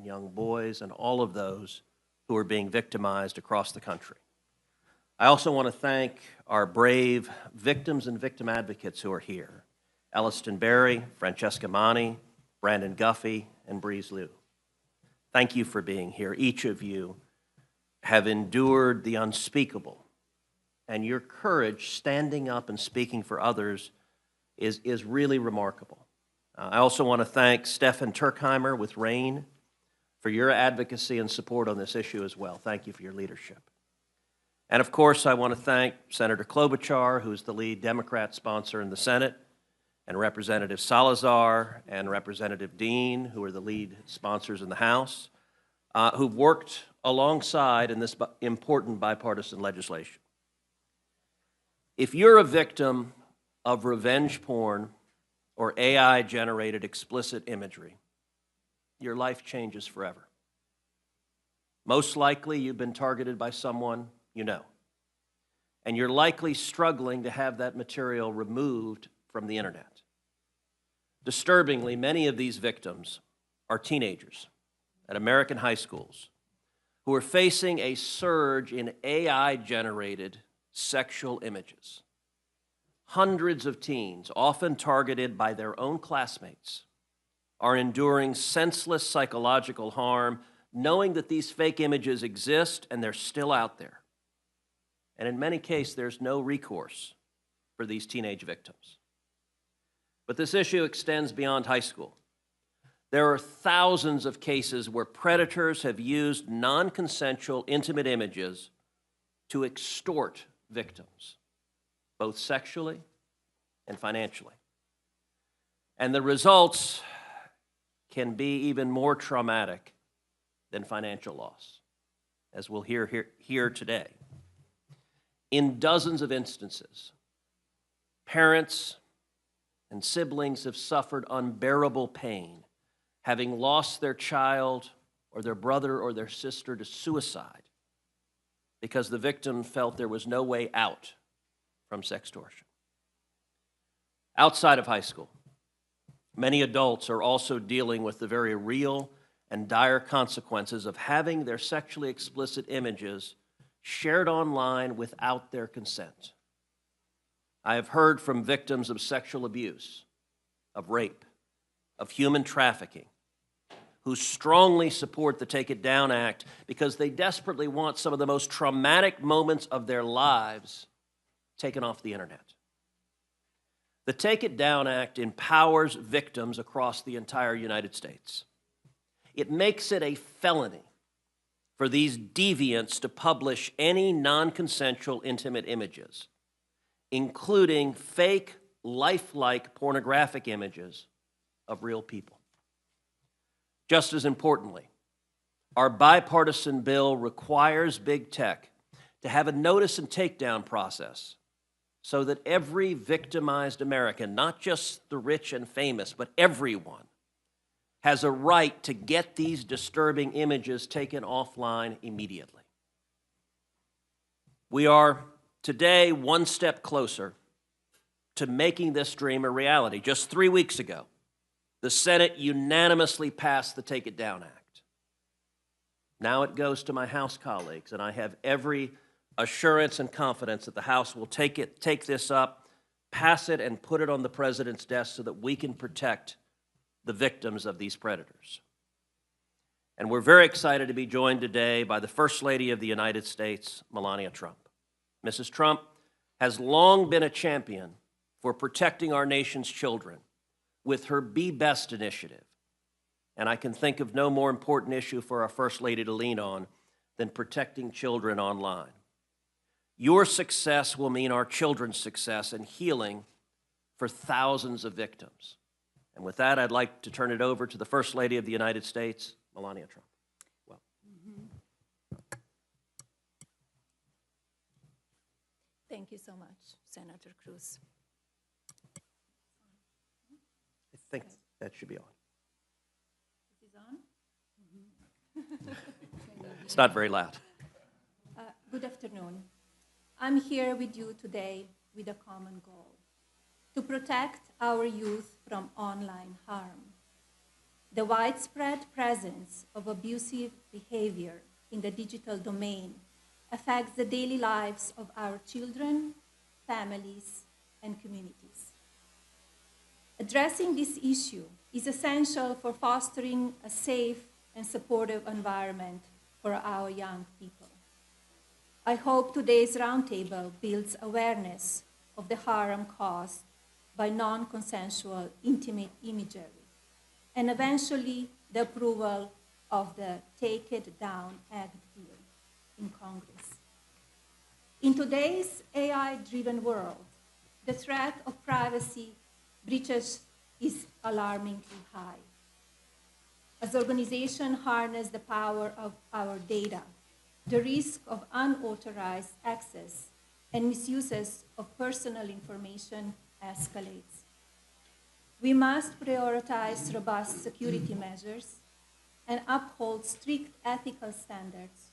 young boys, and all of those who are being victimized across the country. I also want to thank our brave victims and victim advocates who are here: Elliston Berry, Francesca Mani, Brandon Guffey, and Breeze Liu. Thank you for being here. Each of you have endured the unspeakable, and your courage standing up and speaking for others is really remarkable. I also want to thank Stefan Turkheimer with RAIN for your advocacy and support on this issue as well. Thank you for your leadership. And of course, I want to thank Senator Klobuchar, who's the lead Democrat sponsor in the Senate, and Representative Salazar and Representative Dean, who are the lead sponsors in the House, who've worked alongside in this important bipartisan legislation. If you're a victim of revenge porn or AI-generated explicit imagery, your life changes forever. Most likely, you've been targeted by someone you know, and you're likely struggling to have that material removed from the internet. Disturbingly, many of these victims are teenagers at American high schools who are facing a surge in AI-generated sexual images. Hundreds of teens, often targeted by their own classmates, are enduring senseless psychological harm, knowing that these fake images exist and they're still out there. And in many cases, there's no recourse for these teenage victims. But this issue extends beyond high school. There are thousands of cases where predators have used non-consensual intimate images to extort victims, both sexually and financially. And the results can be even more traumatic than financial loss, as we'll hear today. In dozens of instances, parents and siblings have suffered unbearable pain, having lost their child or their brother or their sister to suicide because the victim felt there was no way out from sextortion. Outside of high school, many adults are also dealing with the very real and dire consequences of having their sexually explicit images shared online without their consent. I have heard from victims of sexual abuse, of rape, of human trafficking, who strongly support the Take It Down Act because they desperately want some of the most traumatic moments of their lives taken off the internet. The Take It Down Act empowers victims across the entire United States. It makes it a felony for these deviants to publish any non-consensual intimate images, including fake, lifelike pornographic images of real people. Just as importantly, our bipartisan bill requires big tech to have a notice and takedown process so that every victimized American, not just the rich and famous, but everyone, has a right to get these disturbing images taken offline immediately. We are today one step closer to making this dream a reality. Just 3 weeks ago, the Senate unanimously passed the Take It Down Act. Now it goes to my House colleagues, and I have every assurance and confidence that the House will take this up, pass it, and put it on the President's desk so that we can protect the victims of these predators. And we're very excited to be joined today by the First Lady of the United States, Melania Trump. Mrs. Trump has long been a champion for protecting our nation's children with her Be Best initiative. And I can think of no more important issue for our First Lady to lean on than protecting children online. Your success will mean our children's success and healing for thousands of victims. And with that, I'd like to turn it over to the First Lady of the United States, Melania Trump. Well. Thank you so much, Senator Cruz. I think that should be on. Is this on? It's not very loud. Good afternoon. I'm here with you today with a common goal: to protect our youth from online harm. The widespread presence of abusive behavior in the digital domain affects the daily lives of our children, families, and communities. Addressing this issue is essential for fostering a safe and supportive environment for our young people. I hope today's roundtable builds awareness of the harm caused by non-consensual intimate imagery and eventually the approval of the Take It Down Act bill in Congress. In today's AI-driven world, the threat of privacy breaches is alarmingly high. As organizations harness the power of our data, the risk of unauthorized access and misuses of personal information escalates. We must prioritize robust security measures and uphold strict ethical standards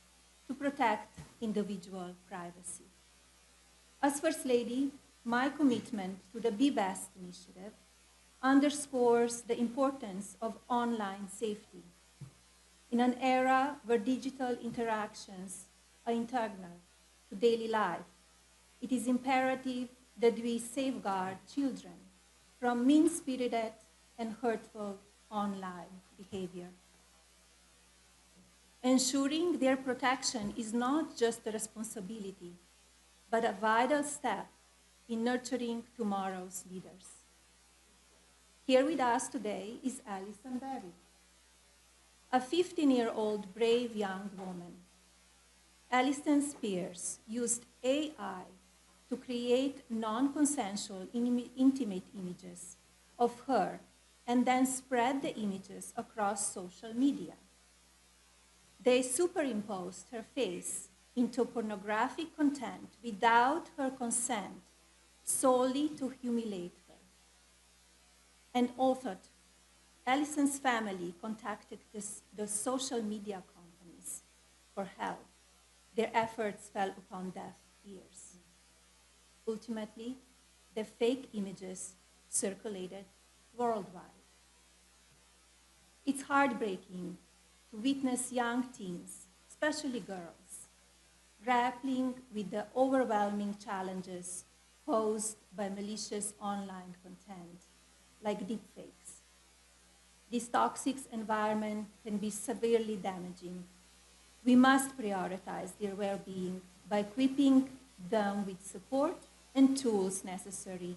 to protect individual privacy. As First Lady, my commitment to the Be Best initiative underscores the importance of online safety. In an era where digital interactions are integral to daily life, it is imperative that we safeguard children from mean-spirited and hurtful online behavior. Ensuring their protection is not just a responsibility, but a vital step in nurturing tomorrow's leaders. Here with us today is Alison Berry, a 15-year-old brave young woman. Alison Spears used AI to create non-consensual intimate images of her and then spread the images across social media. They superimposed her face into pornographic content without her consent, solely to humiliate her. And authored, Alison's family contacted the social media companies for help. Their efforts fell upon deaf ears. Ultimately, the fake images circulated worldwide. It's heartbreaking to witness young teens, especially girls, grappling with the overwhelming challenges posed by malicious online content, like deepfakes. This toxic environment can be severely damaging. We must prioritize their well-being by equipping them with support and tools necessary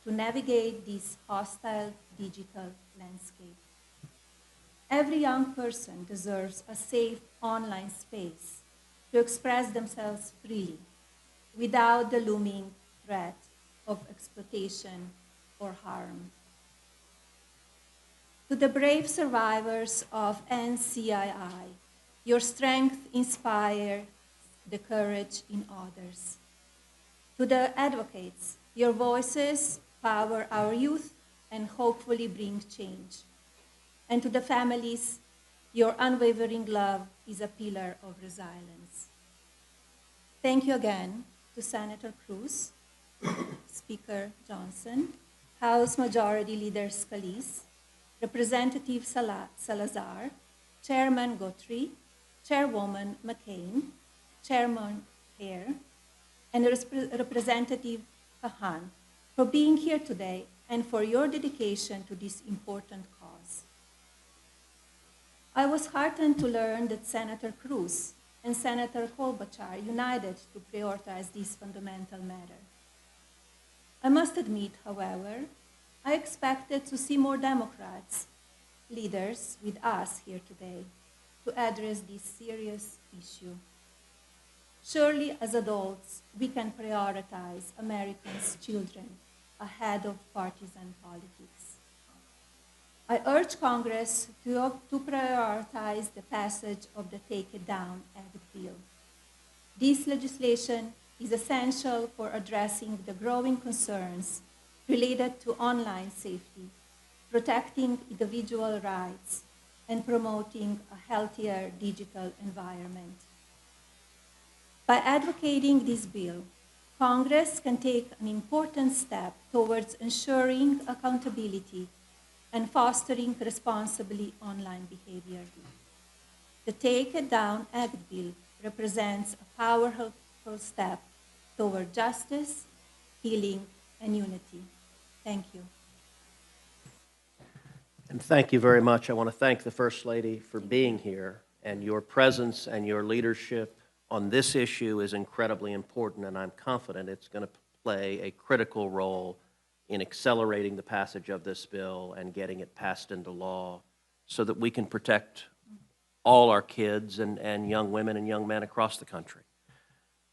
to navigate this hostile digital landscape. Every young person deserves a safe online space to express themselves freely without the looming threat of exploitation or harm. To the brave survivors of NCII, your strength inspires the courage in others. To the advocates, your voices power our youth and hopefully bring change. And to the families, your unwavering love is a pillar of resilience. Thank you again to Senator Cruz, Speaker Johnson, House Majority Leader Scalise, Representative Salazar, Chairman Guthrie, Chairwoman McCain, Chairman Hare, and Representative Kahan for being here today and for your dedication to this important cause. I was heartened to learn that Senator Cruz and Senator Klobuchar united to prioritize this fundamental matter. I must admit, however, I expected to see more Democrats, leaders with us here today, to address this serious issue. Surely, as adults, we can prioritize Americans' children ahead of partisan politics. I urge Congress to prioritize the passage of the Take It Down Act bill. This legislation is essential for addressing the growing concerns related to online safety, protecting individual rights, and promoting a healthier digital environment. By advocating this bill, Congress can take an important step towards ensuring accountability and fostering responsibly online behavior. The Take It Down Act bill represents a powerful step toward justice, healing, and unity. Thank you. And thank you very much. I want to thank the First Lady for being here, and your presence and your leadership on this issue is incredibly important, and I'm confident it's going to play a critical role in accelerating the passage of this bill and getting it passed into law so that we can protect all our kids and young women and young men across the country.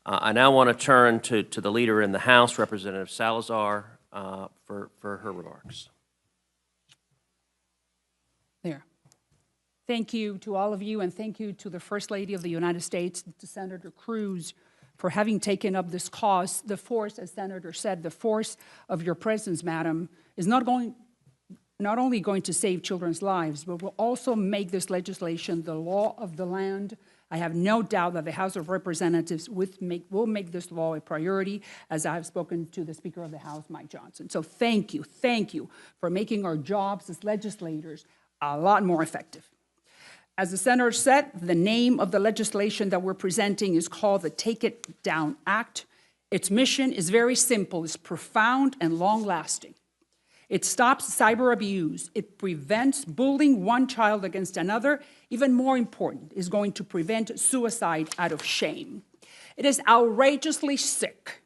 I now want to turn to the leader in the House, Representative Salazar, for her remarks. There. Thank you to all of you, and thank you to the First Lady of the United States, to Senator Cruz, for having taken up this cause. The force, as Senator said, the force of your presence, Madam, is not only going to save children's lives, but will also make this legislation the law of the land. I have no doubt that the House of Representatives will make this law a priority, as I have spoken to the Speaker of the House, Mike Johnson. So thank you for making our jobs as legislators a lot more effective. As the Senator said, the name of the legislation that we're presenting is called the Take It Down Act. Its mission is very simple. It's profound and long-lasting. It stops cyber abuse. It prevents bullying one child against another. Even more important, is going to prevent suicide out of shame. It is outrageously sick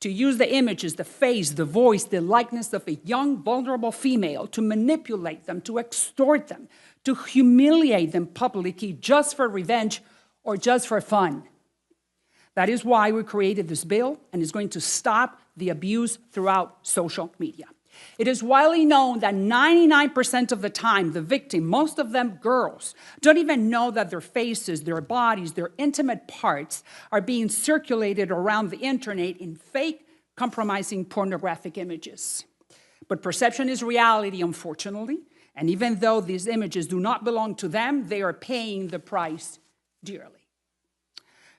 to use the images, the face, the voice, the likeness of a young, vulnerable female, to manipulate them, to extort them, to humiliate them publicly just for revenge or just for fun. That is why we created this bill, and it's going to stop the abuse throughout social media. It is widely known that 99% of the time, the victim, most of them girls, don't even know that their faces, their bodies, their intimate parts are being circulated around the internet in fake, compromising pornographic images. But perception is reality, unfortunately, and even though these images do not belong to them, they are paying the price dearly.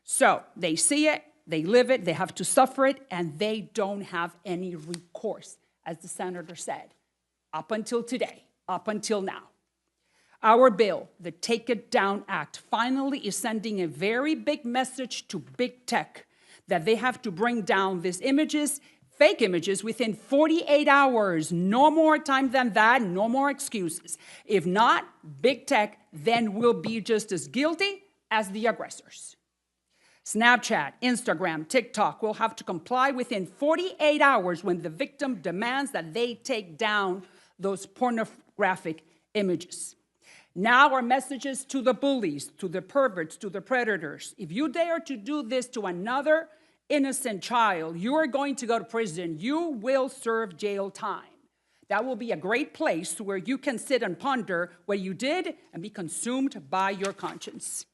So they see it, they live it, they have to suffer it, and they don't have any recourse, as the Senator said, up until today, up until now. Our bill, the Take It Down Act, finally is sending a very big message to big tech that they have to bring down these images, fake images, within 48 hours. No more time than that, no more excuses. If not, big tech then will be just as guilty as the aggressors. Snapchat, Instagram, TikTok will have to comply within 48 hours when the victim demands that they take down those pornographic images. Now our messages to the bullies, to the perverts, to the predators. If you dare to do this to another innocent child, you are going to go to prison. You will serve jail time. That will be a great place where you can sit and ponder what you did and be consumed by your conscience.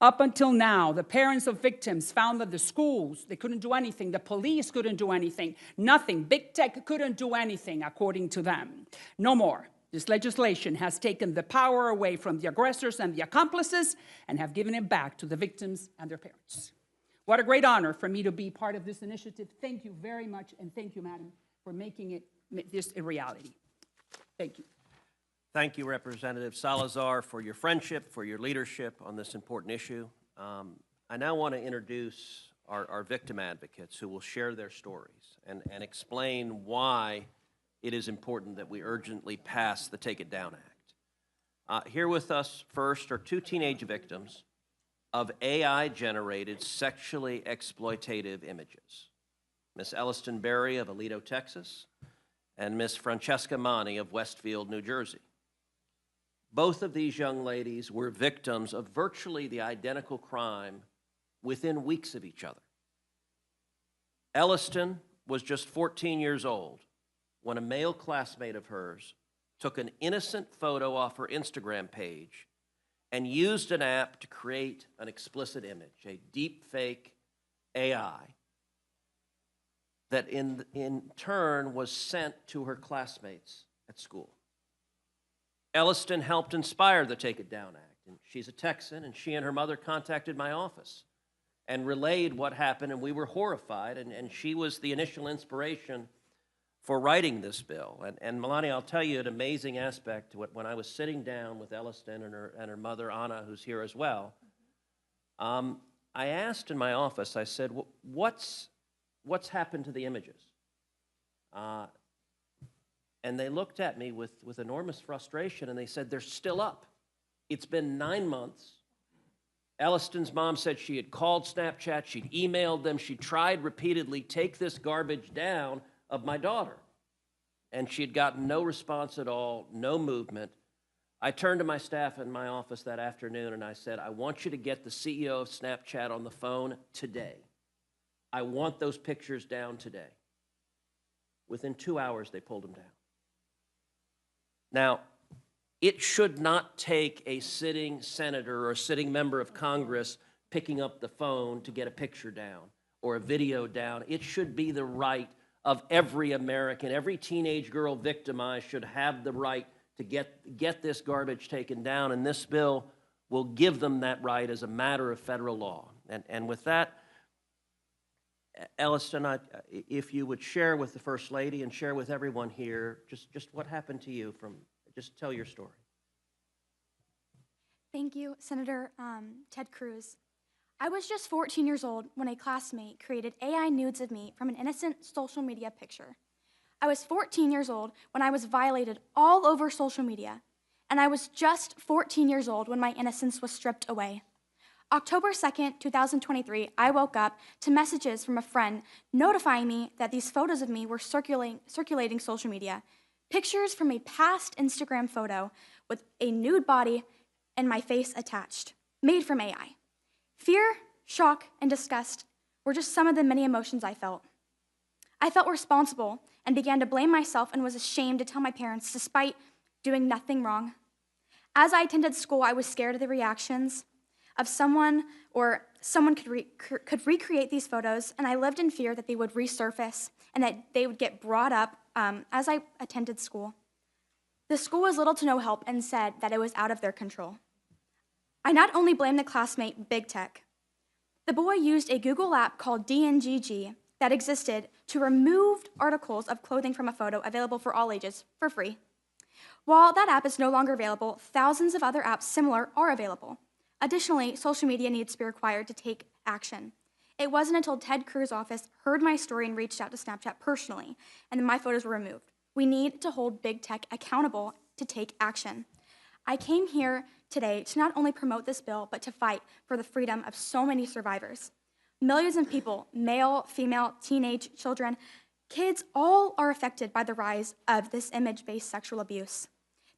Up until now, the parents of victims found that the schools, they couldn't do anything. The police couldn't do anything. Nothing. Big tech couldn't do anything, according to them. No more. This legislation has taken the power away from the aggressors and the accomplices and have given it back to the victims and their parents. What a great honor for me to be part of this initiative. Thank you very much, and thank you, Madam, for making this a reality. Thank you. Thank you, Representative Salazar, for your friendship, for your leadership on this important issue. I now want to introduce our victim advocates who will share their stories and explain why it is important that we urgently pass the Take It Down Act. Here with us first are two teenage victims of AI-generated sexually exploitative images. Ms. Elliston Berry of Aledo, Texas, and Ms. Francesca Mani of Westfield, New Jersey. Both of these young ladies were victims of virtually the identical crime within weeks of each other. Elliston was just 14 years old when a male classmate of hers took an innocent photo off her Instagram page and used an app to create an explicit image, a deepfake AI, that in turn was sent to her classmates at school. Elliston helped inspire the Take It Down Act, and she's a Texan, and she and her mother contacted my office and relayed what happened, and we were horrified, and she was the initial inspiration for writing this bill. And Melania, I'll tell you an amazing aspect. When I was sitting down with Elliston and her mother, Anna, who's here as well, I asked in my office, I said, what's happened to the images? And they looked at me with enormous frustration, and they said, they're still up. It's been 9 months. Elliston's mom said she had called Snapchat, she'd emailed them, she tried repeatedly, take this garbage down of my daughter. And she had gotten no response at all, no movement. I turned to my staff in my office that afternoon and I said, I want you to get the CEO of Snapchat on the phone today. I want those pictures down today. Within 2 hours, they pulled them down. Now, it should not take a sitting senator or a sitting member of Congress picking up the phone to get a picture down or a video down. It should be the right of every American. Every teenage girl victimized should have the right to get this garbage taken down, and this bill will give them that right as a matter of federal law. And with that, Elliston, if you would share with the First Lady and share with everyone here just what happened to you just tell your story. Thank you, Senator Ted Cruz. I was just 14 years old when a classmate created AI nudes of me from an innocent social media picture. I was 14 years old when I was violated all over social media, and I was just 14 years old when my innocence was stripped away. October 2nd, 2023, I woke up to messages from a friend notifying me that these photos of me were circulating social media. Pictures from a past Instagram photo with a nude body and my face attached, made from AI. Fear, shock, and disgust were just some of the many emotions I felt. I felt responsible and began to blame myself and was ashamed to tell my parents despite doing nothing wrong. As I attended school, I was scared of the reactions of someone could recreate these photos, and I lived in fear that they would resurface and that they would get brought up as I attended school. The school was little to no help and said that it was out of their control. I not only blamed the classmate Big Tech. The boy used a Google app called DNGG that existed to remove articles of clothing from a photo available for all ages for free. While that app is no longer available, thousands of other apps similar are available. Additionally, social media needs to be required to take action. It wasn't until Ted Cruz's office heard my story and reached out to Snapchat personally, and then my photos were removed. We need to hold Big Tech accountable to take action. I came here today to not only promote this bill, but to fight for the freedom of so many survivors. Millions of people, male, female, teenage, children, kids, all are affected by the rise of this image-based sexual abuse.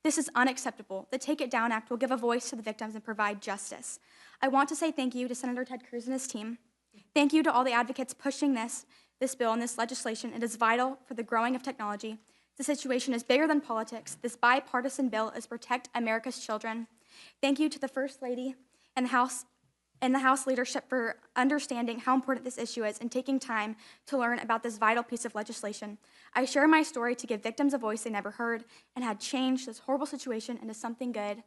This is unacceptable. The Take It Down Act will give a voice to the victims and provide justice. I want to say thank you to Senator Ted Cruz and his team. Thank you to all the advocates pushing this bill and this legislation. It is vital for the growing of technology. The situation is bigger than politics. This bipartisan bill is to protect America's children. Thank you to the First Lady and the House leadership for understanding how important this issue is and taking time to learn about this vital piece of legislation. I share my story to give victims a voice they never heard and had changed this horrible situation into something good.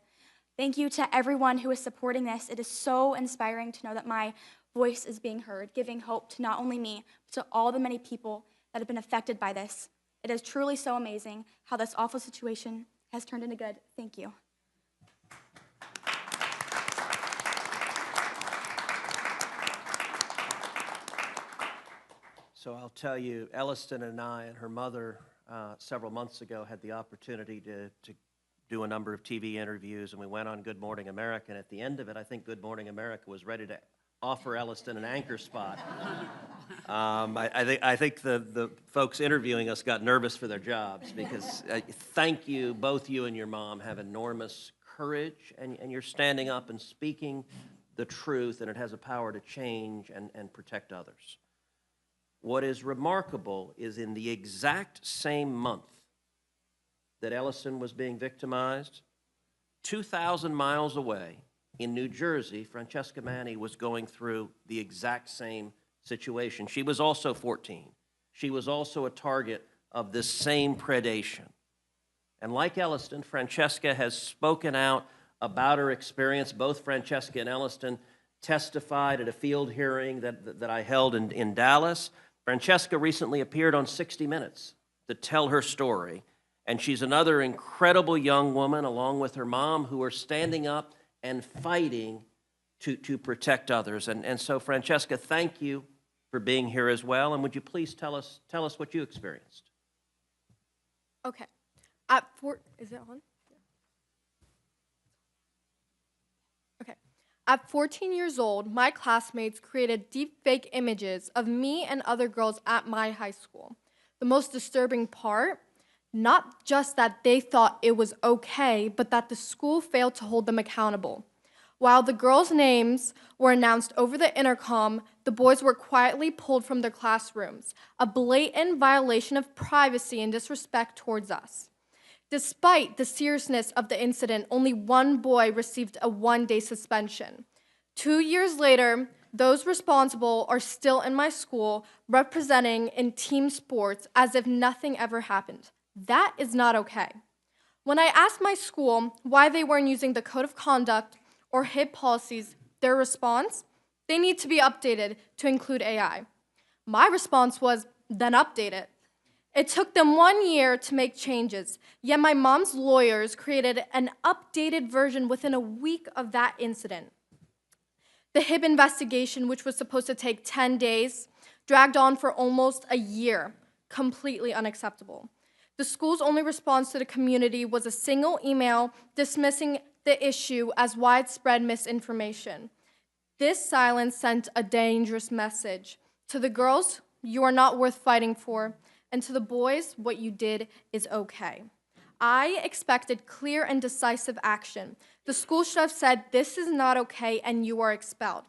Thank you to everyone who is supporting this. It is so inspiring to know that my voice is being heard, giving hope to not only me, but to all the many people that have been affected by this. It is truly so amazing how this awful situation has turned into good. Thank you. So I'll tell you, Elliston and I and her mother several months ago had the opportunity to do a number of TV interviews, and we went on Good Morning America, and at the end of it, I think Good Morning America was ready to offer Elliston an anchor spot. I think the folks interviewing us got nervous for their jobs because thank you, both you and your mom have enormous courage, and you're standing up and speaking the truth, and it has a power to change and protect others. What is remarkable is in the exact same month that Elliston was being victimized, 2,000 miles away in New Jersey, Francesca Manni was going through the exact same situation. She was also 14. She was also a target of this same predation. And like Elliston, Francesca has spoken out about her experience. Both Francesca and Elliston testified at a field hearing that I held in Dallas. Francesca recently appeared on 60 Minutes to tell her story. And she's another incredible young woman, along with her mom, who are standing up and fighting to protect others. And so, Francesca, thank you for being here as well. And would you please tell us what you experienced? Okay. Is it on? Okay. At 14 years old, my classmates created deepfake images of me and other girls at my high school. The most disturbing part, not just that they thought it was okay, but that the school failed to hold them accountable. While the girls' names were announced over the intercom, the boys were quietly pulled from their classrooms, a blatant violation of privacy and disrespect towards us. Despite the seriousness of the incident, only one boy received a one-day suspension. 2 years later, those responsible are still in my school representing in team sports as if nothing ever happened. That is not okay. When I asked my school why they weren't using the code of conduct or HIP policies, their response, they need to be updated to include AI. My response was, then update it. It took them 1 year to make changes, yet my mom's lawyers created an updated version within a week of that incident. The HIP investigation, which was supposed to take 10 days, dragged on for almost a year, completely unacceptable. The school's only response to the community was a single email dismissing the issue as widespread misinformation. This silence sent a dangerous message. To the girls, you are not worth fighting for, and to the boys, what you did is okay. I expected clear and decisive action. The school should have said, this is not okay, and you are expelled.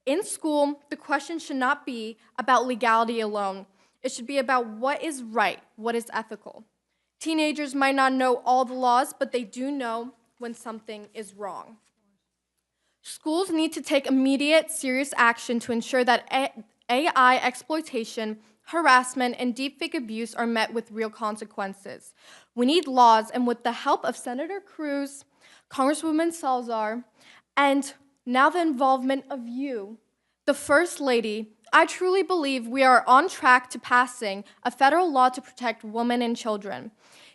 In school, the question should not be about legality alone. It should be about what is right, what is ethical. Teenagers might not know all the laws, but they do know when something is wrong. Schools need to take immediate, serious action to ensure that AI exploitation, harassment, and deepfake abuse are met with real consequences. We need laws, and with the help of Senator Cruz, Congresswoman Salazar, and now the involvement of you, the First Lady, I truly believe we are on track to passing a federal law to protect women and children.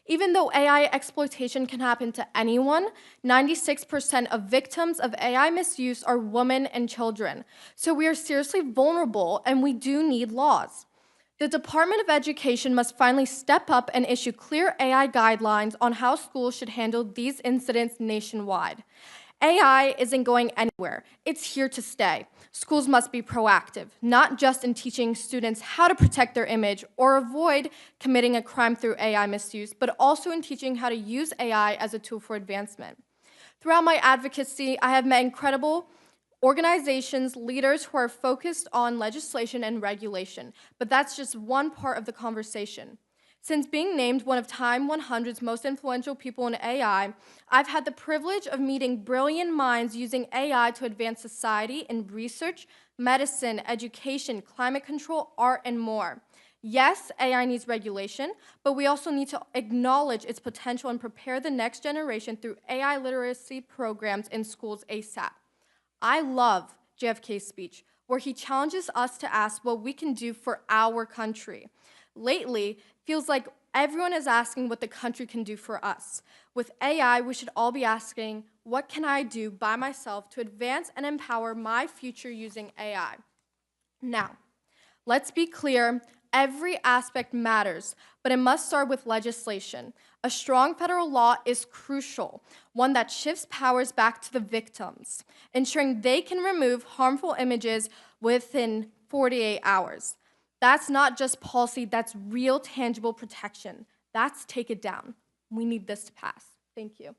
Even though AI exploitation can happen to anyone, 96% of victims of AI misuse are women and children. So we are seriously vulnerable, and we do need laws. The Department of Education must finally step up and issue clear AI guidelines on how schools should handle these incidents nationwide. AI isn't going anywhere. It's here to stay. Schools must be proactive, not just in teaching students how to protect their image or avoid committing a crime through AI misuse, but also in teaching how to use AI as a tool for advancement. Throughout my advocacy, I have met incredible organizations, leaders who are focused on legislation and regulation, but that's just one part of the conversation. Since being named one of Time 100's most influential people in AI, I've had the privilege of meeting brilliant minds using AI to advance society in research, medicine, education, climate control, art, and more. Yes, AI needs regulation, but we also need to acknowledge its potential and prepare the next generation through AI literacy programs in schools ASAP. I love JFK's speech, where he challenges us to ask what we can do for our country. Lately, feels like everyone is asking what the country can do for us. With AI, we should all be asking, what can I do by myself to advance and empower my future using AI? Now, let's be clear, every aspect matters, but it must start with legislation. A strong federal law is crucial, one that shifts powers back to the victims, ensuring they can remove harmful images within 48 hours. That's not just policy, that's real, tangible protection. That's take it down. We need this to pass. Thank you.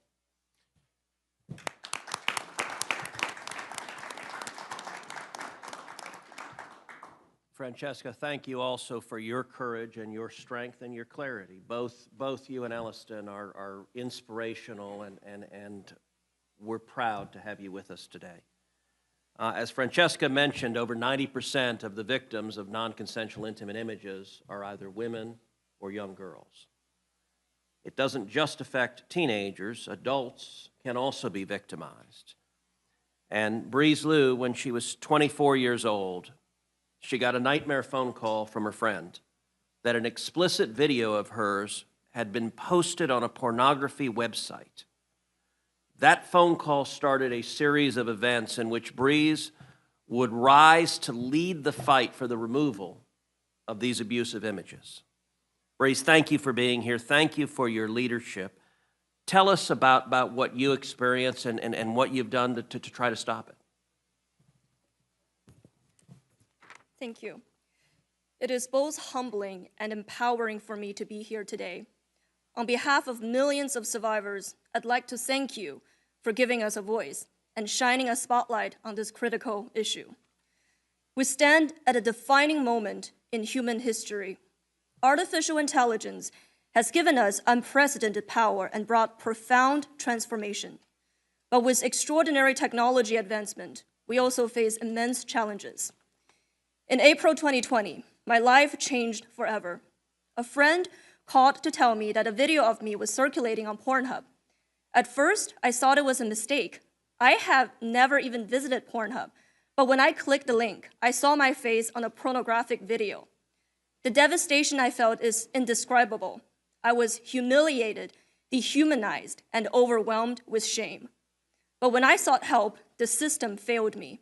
Francesca, thank you also for your courage and your strength and your clarity. Both you and Elliston are inspirational, and we're proud to have you with us today. As Francesca mentioned, over 90% of the victims of non-consensual intimate images are either women or young girls. It doesn't just affect teenagers. Adults can also be victimized. And Breeze Lou, when she was 24 years old, she got a nightmare phone call from her friend that an explicit video of hers had been posted on a pornography website. That phone call started a series of events in which Breeze would rise to lead the fight for the removal of these abusive images. Breeze, thank you for being here. Thank you for your leadership. Tell us about what you experienced and what you've done to try to stop it. Thank you. It is both humbling and empowering for me to be here today. On behalf of millions of survivors, I'd like to thank you for giving us a voice and shining a spotlight on this critical issue. We stand at a defining moment in human history. Artificial intelligence has given us unprecedented power and brought profound transformation. But with extraordinary technology advancement, we also face immense challenges. In April 2020, my life changed forever. A friend called to tell me that a video of me was circulating on Pornhub. At first, I thought it was a mistake. I have never even visited Pornhub, but when I clicked the link, I saw my face on a pornographic video. The devastation I felt is indescribable. I was humiliated, dehumanized, and overwhelmed with shame. But when I sought help, the system failed me.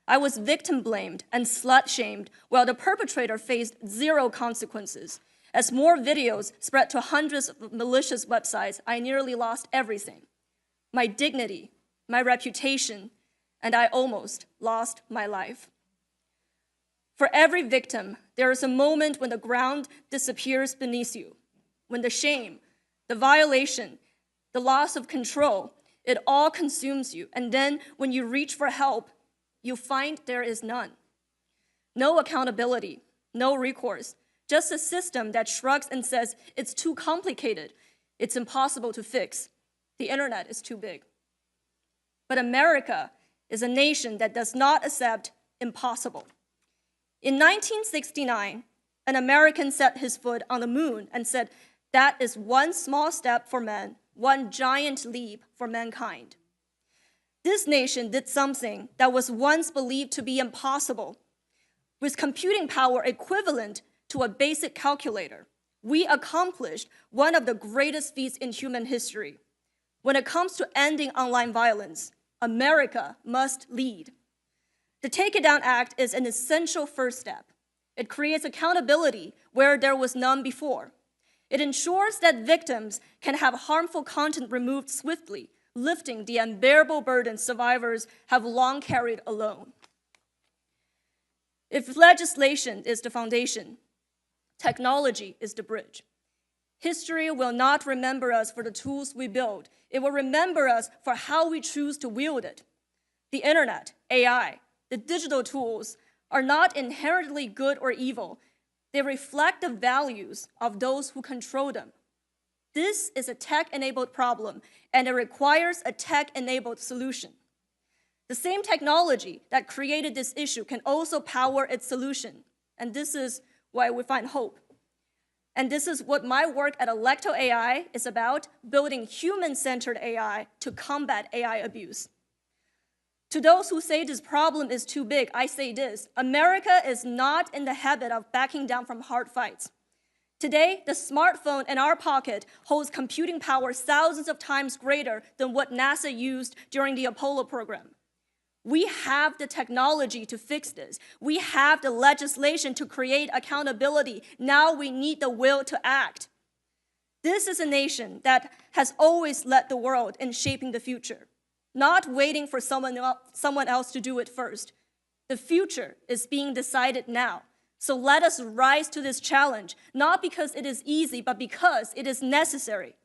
I was victim blamed and slut shamed while the perpetrator faced zero consequences. As more videos spread to hundreds of malicious websites, I nearly lost everything. My dignity, my reputation, and I almost lost my life. For every victim, there is a moment when the ground disappears beneath you, when the shame, the violation, the loss of control, it all consumes you. And then when you reach for help, you find there is none. No accountability, no recourse, just a system that shrugs and says, it's too complicated, it's impossible to fix, the internet is too big. But America is a nation that does not accept impossible. In 1969, an American set his foot on the moon and said, that is one small step for man, one giant leap for mankind. This nation did something that was once believed to be impossible. With computing power equivalent to a basic calculator, we accomplished one of the greatest feats in human history. When it comes to ending online violence, America must lead. The Take It Down Act is an essential first step. It creates accountability where there was none before. It ensures that victims can have harmful content removed swiftly, lifting the unbearable burden survivors have long carried alone. If legislation is the foundation, technology is the bridge. History will not remember us for the tools we build. It will remember us for how we choose to wield it. The internet, AI, the digital tools are not inherently good or evil. They reflect the values of those who control them. This is a tech-enabled problem, and it requires a tech-enabled solution. The same technology that created this issue can also power its solution, and this is why we find hope. And this is what my work at Electo AI is about, building human-centered AI to combat AI abuse. To those who say this problem is too big, I say this: America is not in the habit of backing down from hard fights. Today, the smartphone in our pocket holds computing power thousands of times greater than what NASA used during the Apollo program. We have the technology to fix this. We have the legislation to create accountability. Now we need the will to act. This is a nation that has always led the world in shaping the future, not waiting for someone else to do it first. The future is being decided now. So let us rise to this challenge, not because it is easy, but because it is necessary.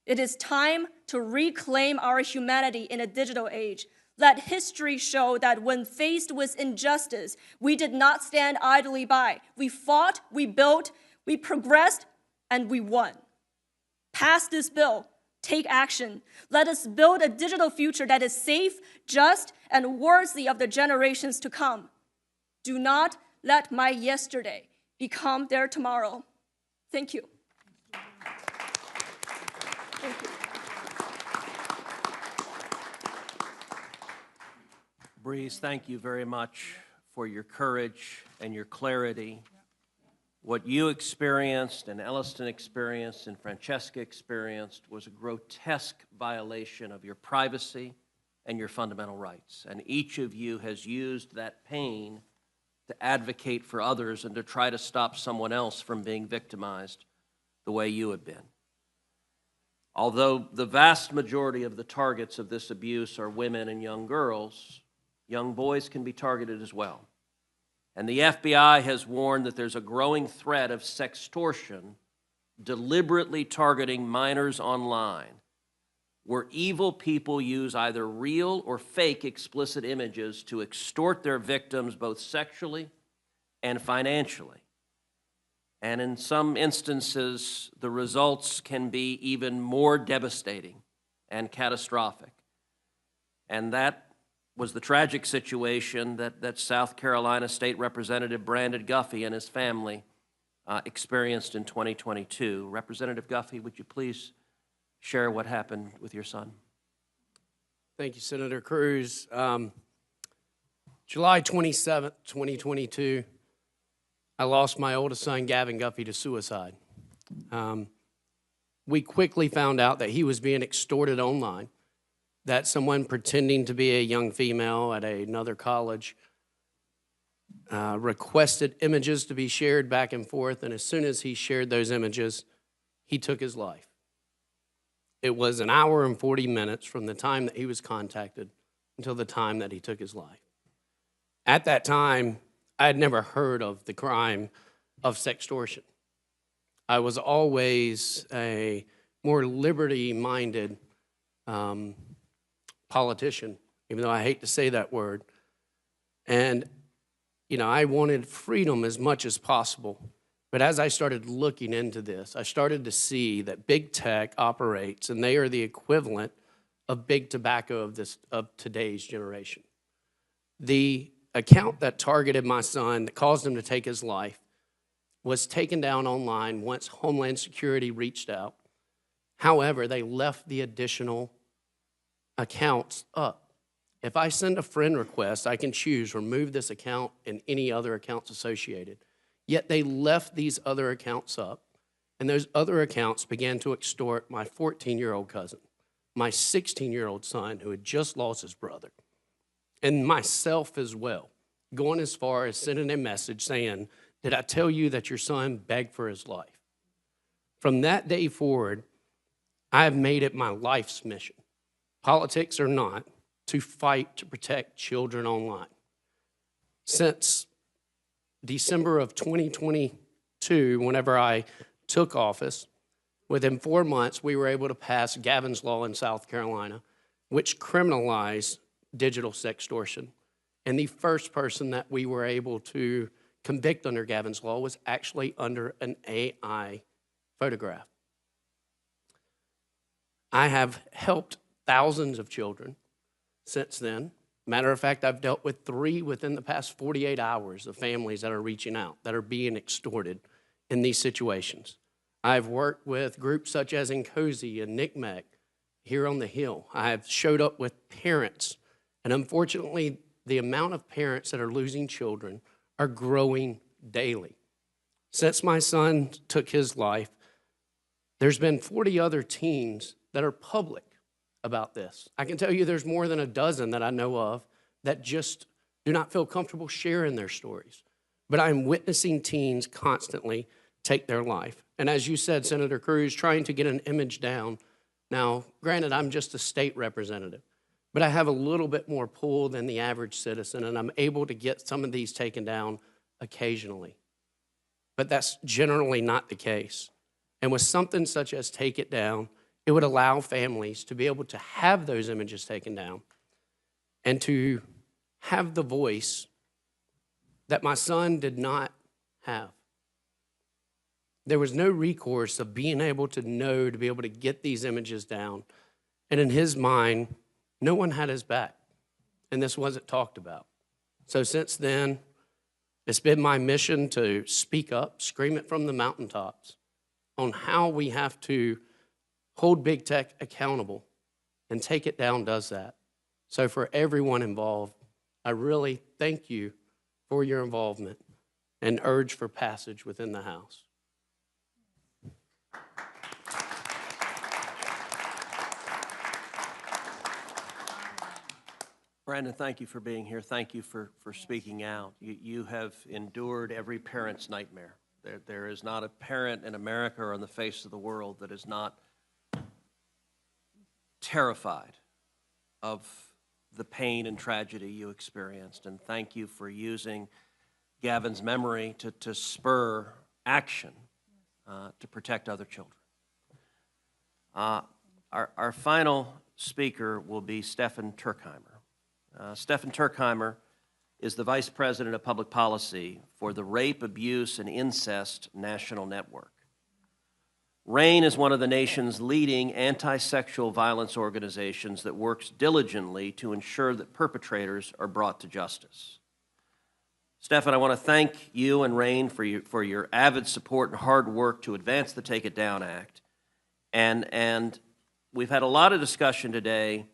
It is time to reclaim our humanity in a digital age. Let history show that when faced with injustice, we did not stand idly by. We fought, we built, we progressed, and we won. Pass this bill. Take action. Let us build a digital future that is safe, just, and worthy of the generations to come. Do not let my yesterday become their tomorrow. Thank you. Thank you. Breeze, thank you very much for your courage and your clarity. What you experienced and Elliston experienced and Francesca experienced was a grotesque violation of your privacy and your fundamental rights. And each of you has used that pain to advocate for others and to try to stop someone else from being victimized the way you have been. Although the vast majority of the targets of this abuse are women and young girls, young boys can be targeted as well. And the FBI has warned that there's a growing threat of sextortion deliberately targeting minors online, where evil people use either real or fake explicit images to extort their victims both sexually and financially. And in some instances, the results can be even more devastating and catastrophic. And that was the tragic situation that South Carolina State Representative Brandon Guffey and his family experienced in 2022. Representative Guffey, would you please share what happened with your son? Thank you, Senator Cruz. July 27th, 2022, I lost my oldest son, Gavin Guffey, to suicide. We quickly found out that he was being extorted online, that someone pretending to be a young female at another college requested images to be shared back and forth, and as soon as he shared those images, he took his life. It was an hour and 40 minutes from the time that he was contacted until the time that he took his life. At that time, I had never heard of the crime of sextortion. I was always a more liberty-minded politician, even though I hate to say that word. And, you know, I wanted freedom as much as possible. But as I started looking into this, I started to see that big tech operates, and they are the equivalent of big tobacco of today's generation. The account that targeted my son, that caused him to take his life, was taken down online once Homeland Security reached out. However, they left the additional accounts up. If I send a friend request, I can choose remove this account and any other accounts associated. Yet they left these other accounts up, and those other accounts began to extort my 14-year-old cousin, my 16-year-old son who had just lost his brother, and myself as well, going as far as sending a message saying, "Did I tell you that your son begged for his life?" From that day forward, I have made it my life's mission, politics or not, to fight to protect children online. Since December of 2022, whenever I took office, within 4 months, we were able to pass Gavin's Law in South Carolina, which criminalized digital sextortion. And the first person that we were able to convict under Gavin's Law was actually under an AI photograph. I have helped thousands of children since then. Matter of fact, I've dealt with 3 within the past 48 hours of families that are reaching out, that are being extorted in these situations. I've worked with groups such as Nkosi and NCMEC here on the Hill. I have showed up with parents, and unfortunately, the amount of parents that are losing children are growing daily. Since my son took his life, there's been 40 other teens that are public about this. I can tell you there's more than a dozen that I know of that just do not feel comfortable sharing their stories. But I'm witnessing teens constantly take their life. And as you said, Senator Cruz, trying to get an image down. Now, granted, I'm just a state representative, but I have a little bit more pull than the average citizen, and I'm able to get some of these taken down occasionally. But that's generally not the case. And with something such as Take It Down, it would allow families to be able to have those images taken down and to have the voice that my son did not have. There was no recourse of being able to know, to be able to get these images down. And in his mind, no one had his back, and this wasn't talked about. So since then, it's been my mission to speak up, scream it from the mountaintops on how we have to hold big tech accountable, and Take It Down does that. So for everyone involved, I really thank you for your involvement. and urge for passage within the House. Brandon, thank you for being here. Thank you for speaking out. You have endured every parent's nightmare. There is not a parent in America or on the face of the world that is not terrified of the pain and tragedy you experienced. And thank you for using Gavin's memory to spur action to protect other children. Our final speaker will be Stefan Turkheimer. Stefan Turkheimer is the Vice President of Public Policy for the Rape, Abuse, and Incest National Network. RAIN is one of the nation's leading anti-sexual violence organizations that works diligently to ensure that perpetrators are brought to justice. Stefan, I want to thank you and RAIN for your avid support and hard work to advance the Take It Down Act. And we've had a lot of discussion today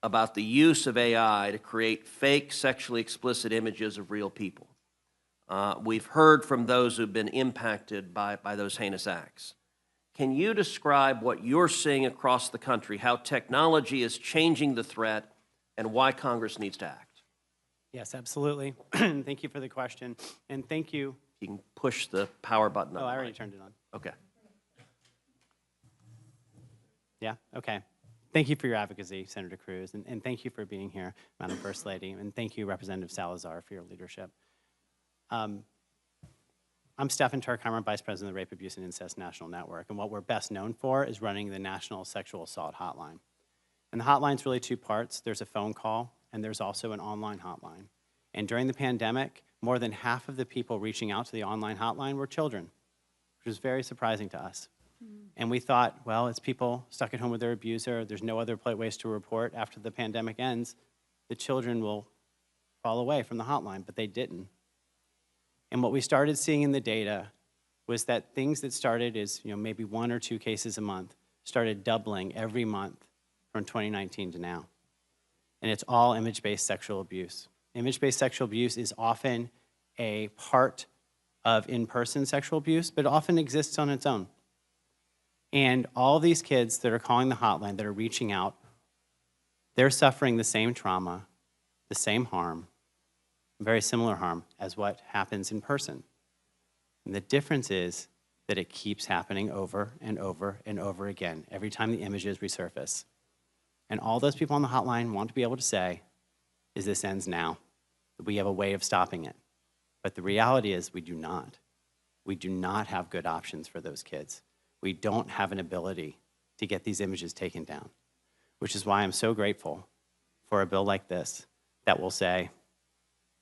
about the use of AI to create fake sexually explicit images of real people. We've heard from those who've been impacted by those heinous acts. Can you describe what you're seeing across the country, how technology is changing the threat, and why Congress needs to act? Yes, absolutely. Thank you for the question, and thank you. You can push the power button on. Oh, I already turned it on. Okay. Yeah, okay. Thank you for your advocacy, Senator Cruz, and thank you for being here, Madam First Lady, and thank you, Representative Salazar, for your leadership. I'm Stefan Turkheimer, Vice President of the Rape, Abuse, and Incest National Network, and what we're best known for is running the National Sexual Assault Hotline. And the hotline's really two parts. There's a phone call, and there's also an online hotline. And during the pandemic, more than half of the people reaching out to the online hotline were children, which was very surprising to us. And we thought, well, it's people stuck at home with their abuser. There's no other ways to report. After the pandemic ends, the children will fall away from the hotline, but they didn't. And what we started seeing in the data was that things that started as maybe 1 or 2 cases a month started doubling every month from 2019 to now. And it's all image-based sexual abuse. Image-based sexual abuse is often a part of in-person sexual abuse, but it often exists on its own. And all these kids that are calling the hotline, that are reaching out, they're suffering the same trauma, the same harm, very similar harm as what happens in person. And the difference is that it keeps happening over and over and over again, every time the images resurface. And all those people on the hotline want to be able to say, is this ends now? That we have a way of stopping it. But the reality is we do not. We do not have good options for those kids. We don't have an ability to get these images taken down, which is why I'm so grateful for a bill like this that will say,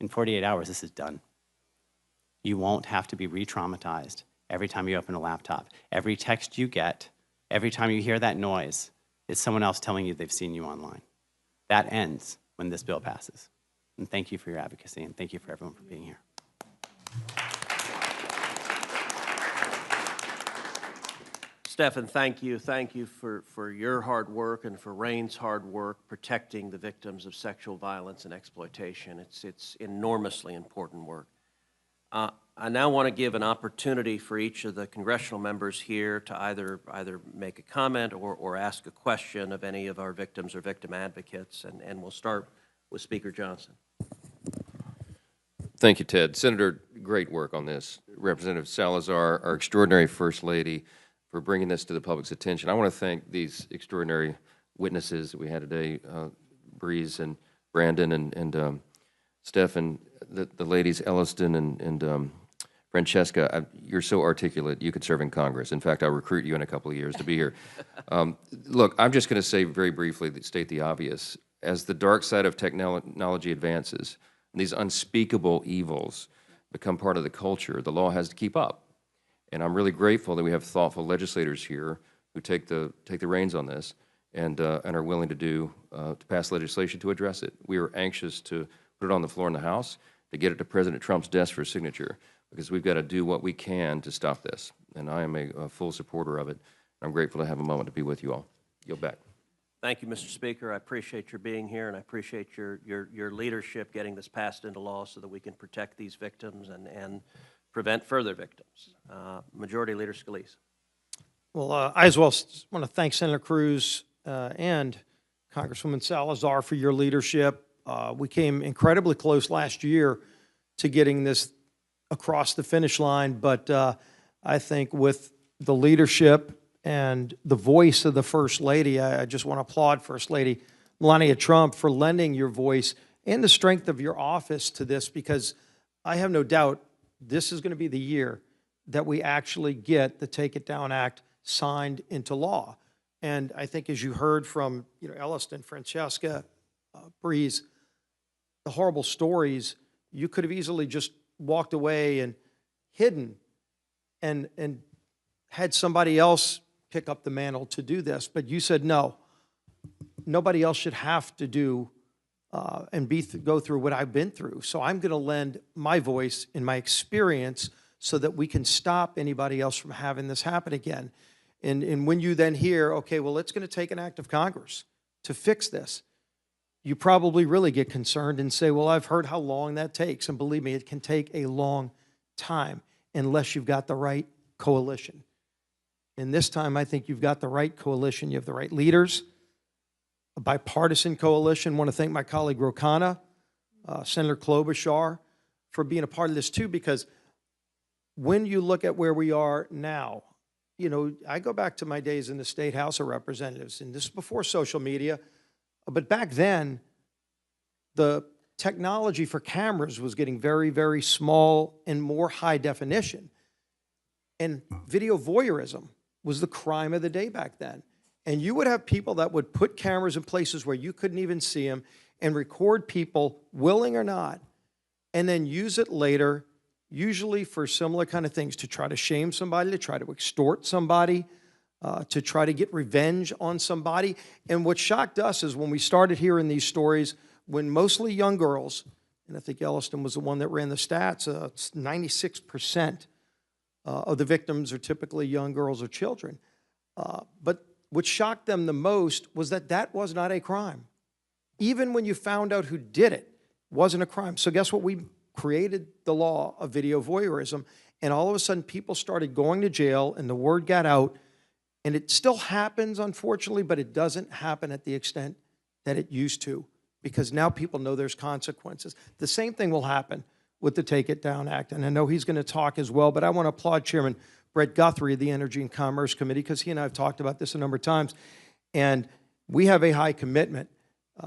in 48 hours, this is done. You won't have to be re-traumatized every time you open a laptop. Every text you get, every time you hear that noise, it's someone else telling you they've seen you online. That ends when this bill passes. And thank you for your advocacy, and thank you for everyone for being here. Stefan, thank you. Thank you for your hard work and for RAIN's hard work protecting the victims of sexual violence and exploitation. It's enormously important work. I now want to give an opportunity for each of the congressional members here to either make a comment or ask a question of any of our victims or victim advocates, and we'll start with Speaker Johnson. Thank you, Ted. Senator, great work on this. Representative Salazar, our extraordinary First Lady, for bringing this to the public's attention. I want to thank these extraordinary witnesses that we had today, Breeze and Brandon and Stefan, the ladies Elliston and Francesca. You're so articulate, you could serve in Congress. In fact, I'll recruit you in a couple of years to be here. Look, I'm just going to say very briefly, state the obvious. As the dark side of technology advances, and these unspeakable evils become part of the culture, the law has to keep up. And I'm really grateful that we have thoughtful legislators here who take the reins on this and are willing to pass legislation to address it. We are anxious to put it on the floor in the House, to get it to President Trump's desk for signature, because we've got to do what we can to stop this. And I am a full supporter of it. I'm grateful to have a moment to be with you all. Yield back. Thank you, Mr. Speaker. I appreciate your being here, and I appreciate your leadership getting this passed into law so that we can protect these victims and prevent further victims. Majority Leader Scalise. Well, I as well want to thank Senator Cruz and Congresswoman Salazar for your leadership. We came incredibly close last year to getting this across the finish line, but I think with the leadership and the voice of the First Lady, I just want to applaud First Lady Melania Trump for lending your voice and the strength of your office to this, because I have no doubt this is going to be the year that we actually get the Take It Down Act signed into law. And I think, as you heard from Elliston, Francesca, Breeze, the horrible stories, you could have easily just walked away and hidden and had somebody else pick up the mantle to do this. But you said, no, nobody else should have to do and go through what I've been through. So I'm going to lend my voice and my experience so that we can stop anybody else from having this happen again. And when you then hear, okay, well, it's going to take an act of Congress to fix this, you probably really get concerned and say, well, I've heard how long that takes. And believe me, it can take a long time unless you've got the right coalition. And this time, I think you've got the right coalition. You have the right leaders, a bipartisan coalition. I want to thank my colleague Rokana, Senator Klobuchar, for being a part of this too, because when you look at where we are now, I go back to my days in the State House of Representatives, and this is before social media, but back then, the technology for cameras was getting very, very small and more high definition. And video voyeurism was the crime of the day back then. And you would have people that would put cameras in places where you couldn't even see them and record people, willing or not, and then use it later, usually for similar kind of things, to try to shame somebody, to try to extort somebody, to try to get revenge on somebody. And what shocked us is when we started hearing these stories, when mostly young girls, and I think Elliston was the one that ran the stats, 96% of the victims are typically young girls or children. But what shocked them the most was that that was not a crime. Even when you found out who did it, wasn't a crime. So guess what? We created the law of video voyeurism, and all of a sudden people started going to jail, and the word got out. And it still happens, unfortunately, but it doesn't happen at the extent that it used to, because now people know there's consequences. The same thing will happen with the Take It Down Act, and I know he's going to talk as well, but I want to applaud Chairman Brett Guthrie of the Energy and Commerce Committee, because he and I have talked about this a number of times, and we have a high commitment,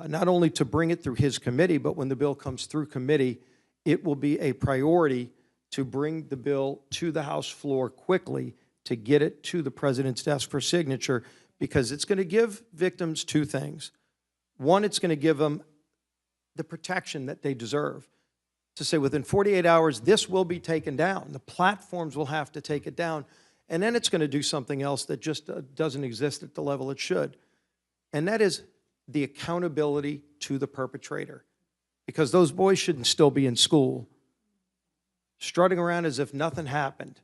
not only to bring it through his committee, but when the bill comes through committee, it will be a priority to bring the bill to the House floor quickly to get it to the President's desk for signature, because it's going to give victims two things. One, it's going to give them the protection that they deserve, to say within 48 hours, this will be taken down. The platforms will have to take it down. And then it's going to do something else that just doesn't exist at the level it should. And that is the accountability to the perpetrator. Because those boys shouldn't still be in school, strutting around as if nothing happened,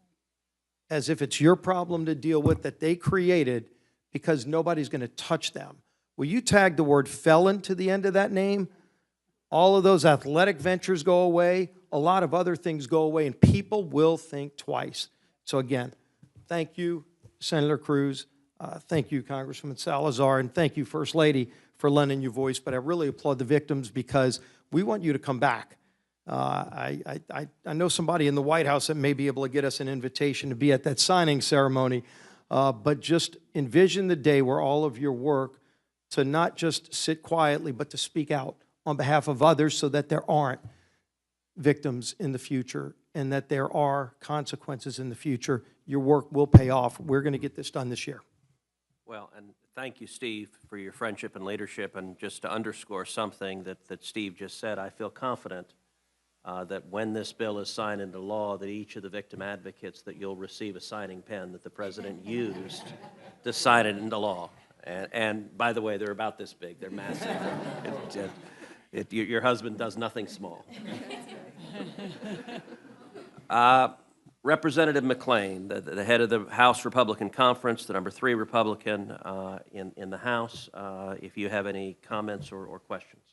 as if it's your problem to deal with that they created, because nobody's going to touch them. Well, you tag the word felon to the end of that name, all of those athletic ventures go away, a lot of other things go away, and people will think twice. So again, thank you, Senator Cruz. Thank you, Congresswoman Salazar, and thank you, First Lady, for lending your voice. But I really applaud the victims, because we want you to come back. I know somebody in the White House that may be able to get us an invitation to be at that signing ceremony, but just envision the day where all of your work to not just sit quietly, but to speak out on behalf of others, so that there aren't victims in the future and that there are consequences in the future. Your work will pay off. We're going to get this done this year. Well, and thank you, Steve, for your friendship and leadership. And just to underscore something that Steve just said, I feel confident that when this bill is signed into law, that each of the victim advocates, that you'll receive a signing pen that the President used to sign it into law. And by the way, they're about this big. They're massive. Your husband does nothing small. Representative McLean, the head of the House Republican Conference, the number 3 Republican in the House, if you have any comments or questions.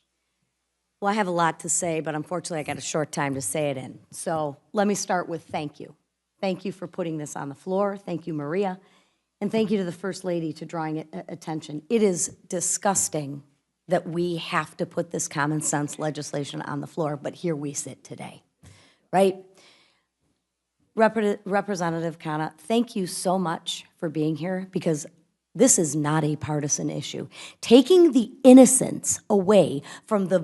Well, I have a lot to say, but unfortunately I got a short time to say it in. So let me start with thank you. Thank you for putting this on the floor. Thank you, Maria. And thank you to the First Lady to drawing attention. It is disgusting that we have to put this common sense legislation on the floor, but here we sit today, right? Representative Khanna, thank you so much for being here, because this is not a partisan issue. Taking the innocence away from the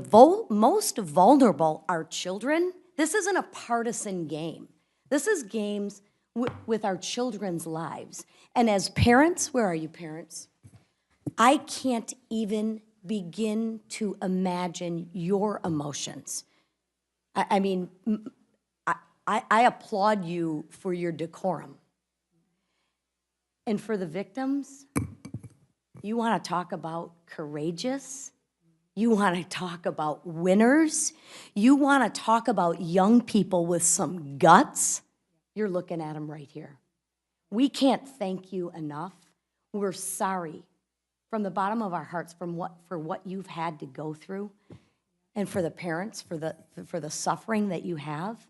most vulnerable, our children, this isn't a partisan game. This is games with our children's lives. And as parents, where are you parents? I can't even begin to imagine your emotions. I mean, I applaud you for your decorum. And for the victims, you want to talk about courageous? You want to talk about winners? You want to talk about young people with some guts? You're looking at them right here. We can't thank you enough. We're sorry from the bottom of our hearts for what you've had to go through, and for the parents, for the suffering that you have.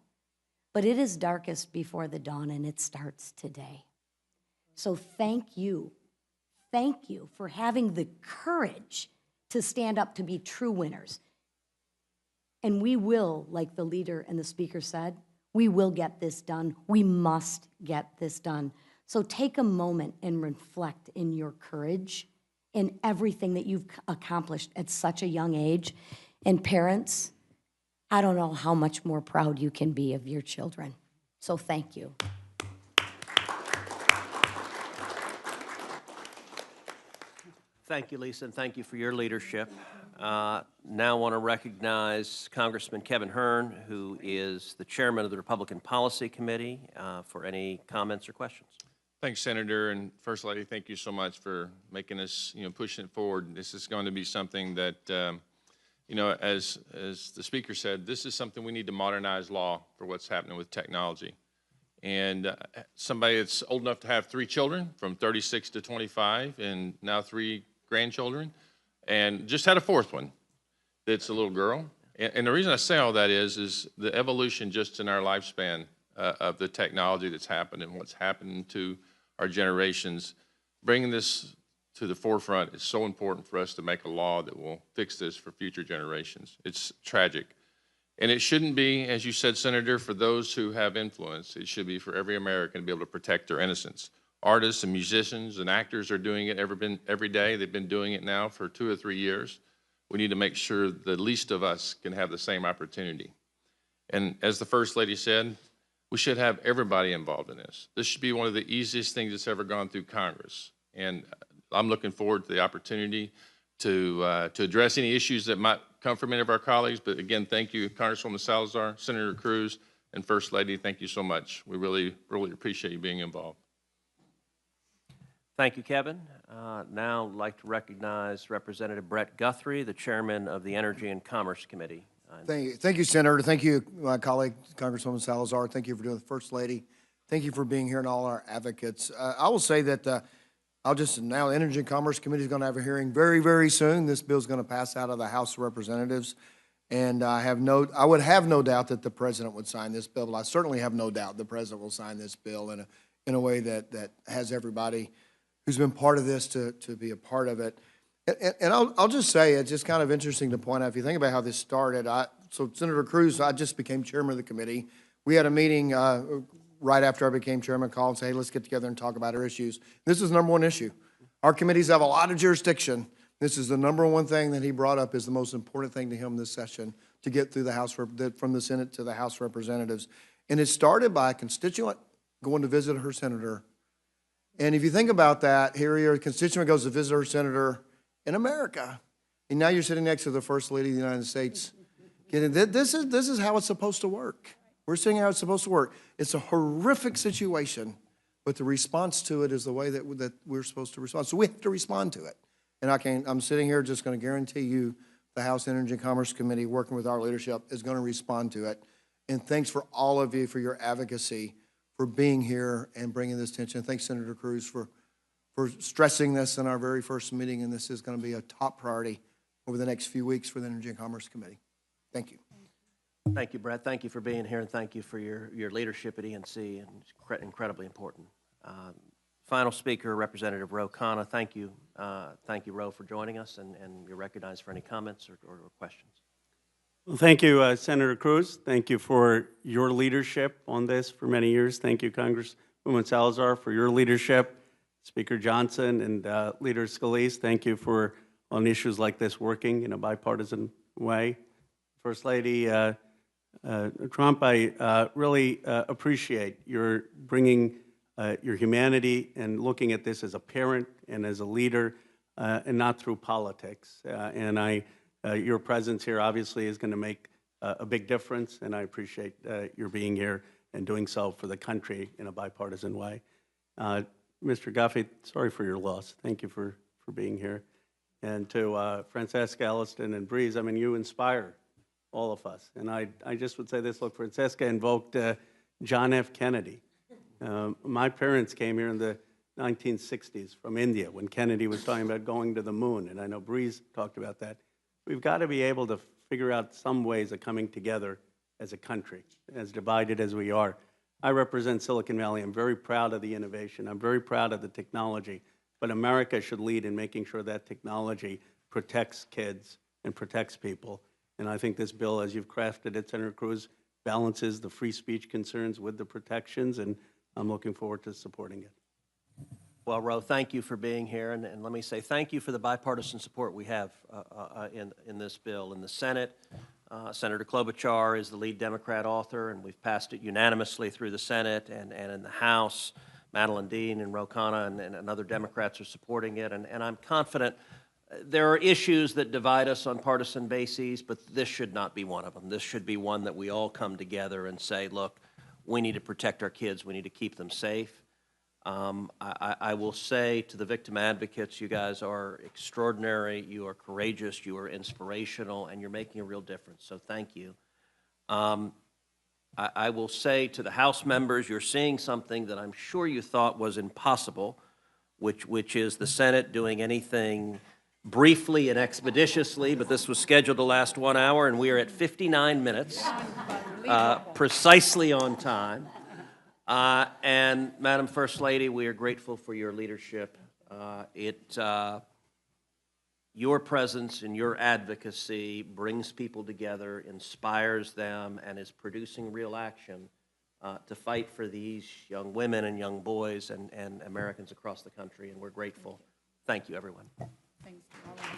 But it is darkest before the dawn, and it starts today. So thank you for having the courage to stand up to be true winners. And we will, like the leader and the speaker said, we will get this done. We must get this done. So take a moment and reflect in your courage in everything that you've accomplished at such a young age. And parents, I don't know how much more proud you can be of your children. So thank you. Thank you, Lisa, and thank you for your leadership. Now I want to recognize Congressman Kevin Hern, who is the chairman of the Republican Policy Committee, for any comments or questions. Thanks, Senator, and First Lady, thank you so much for making us, pushing it forward. This is going to be something that, as the speaker said, this is something we need to modernize law for what's happening with technology. And somebody that's old enough to have 3 children, from 36 to 25, and now 3 grandchildren, and just had a 4th one that's a little girl. And the reason I say all that is the evolution just in our lifespan of the technology that's happened and what's happened to our generations. Bringing this to the forefront is so important for us to make a law that will fix this for future generations. It's tragic. And it shouldn't be, as you said, Senator, for those who have influence. It should be for every American to be able to protect their innocence. Artists and musicians and actors are doing it every day. They've been doing it now for 2 or 3 years. We need to make sure the least of us can have the same opportunity. And as the First Lady said, we should have everybody involved in this. This should be one of the easiest things that's ever gone through Congress. And I'm looking forward to the opportunity to address any issues that might come from any of our colleagues. But again, thank you, Congresswoman Salazar, Senator Cruz, and First Lady. Thank you so much. We really, really appreciate you being involved. Thank you, Kevin. Now I'd like to recognize Representative Brett Guthrie, the chairman of the Energy and Commerce Committee. Thank you, Senator. Thank you, my colleague, Congresswoman Salazar. Thank you for doing the First Lady. Thank you for being here and all our advocates. I will say that the Energy and Commerce Committee is going to have a hearing very, very soon. This bill is going to pass out of the House of Representatives. And I would have no doubt that the President would sign this bill, but I certainly have no doubt the President will sign this bill in a way that has everybody who's been part of this to be a part of it. And I'll just say, it's just kind of interesting to point out, if you think about how this started, so Senator Cruz, I just became chairman of the committee. We had a meeting right after I became chairman, called and say, hey, let's get together and talk about our issues. This is the #1 issue. Our committees have a lot of jurisdiction. This is the #1 thing that he brought up is the most important thing to him this session, to get through the House, from the Senate to the House of Representatives. And it started by a constituent going to visit her senator. And if you think about that, here your constituent goes to visit her senator in America. And now you're sitting next to the First Lady of the United States. This is how it's supposed to work. We're seeing how it's supposed to work. It's a horrific situation, but the response to it is the way that we're supposed to respond. So we have to respond to it. And I'm sitting here just going to guarantee you the House Energy and Commerce Committee, working with our leadership, is going to respond to it. And thanks for all of you for your advocacy for being here and bringing this attention. Thanks, Senator Cruz, for stressing this in our very first meeting, and this is going to be a top priority over the next few weeks for the Energy and Commerce Committee. Thank you. Thank you, Brett. Thank you for being here, and thank you for your leadership at ENC, and it's incredibly important. Final speaker, Representative Ro Khanna. Thank you, Ro, for joining us, and you're recognized for any comments or questions. Well, thank you, Senator Cruz. Thank you for your leadership on this for many years. Thank you, Congresswoman Salazar, for your leadership. Speaker Johnson and Leader Scalise, thank you for, on issues like this, working in a bipartisan way. First Lady Trump, I really appreciate your bringing your humanity and looking at this as a parent and as a leader and not through politics. Your presence here obviously is going to make a big difference, and I appreciate your being here and doing so for the country in a bipartisan way. Mr. Guffey, sorry for your loss. Thank you for being here. And to Francesca, Elliston, and Breeze, I mean, you inspire all of us. And I just would say this, look, Francesca invoked John F. Kennedy. My parents came here in the 1960s from India when Kennedy was talking about going to the moon, and I know Breeze talked about that. We've got to be able to figure out some ways of coming together as a country, as divided as we are. I represent Silicon Valley. I'm very proud of the innovation. I'm very proud of the technology. But America should lead in making sure that technology protects kids and protects people. And I think this bill, as you've crafted it, Senator Cruz, balances the free speech concerns with the protections, and I'm looking forward to supporting it. Well, Ro, thank you for being here, and let me say thank you for the bipartisan support we have in this bill. In the Senate, Senator Klobuchar is the lead Democrat author, and we've passed it unanimously through the Senate, and in the House, Madeline Dean and Ro Khanna and other Democrats are supporting it, and I'm confident. There are issues that divide us on partisan bases, but this should not be one of them. This should be one that we all come together and say, look, we need to protect our kids. We need to keep them safe. I will say to the victim advocates, you guys are extraordinary, you are courageous, you are inspirational, and you're making a real difference, so thank you. I will say to the House members, you're seeing something that I'm sure you thought was impossible, which is the Senate doing anything briefly and expeditiously, but this was scheduled to last 1 hour, and we are at 59 minutes, precisely on time. And Madam First Lady, we are grateful for your leadership. Your presence and your advocacy brings people together, inspires them, and is producing real action to fight for these young women and young boys and Americans across the country, and we're grateful. Thank you, everyone. Thanks to all of you.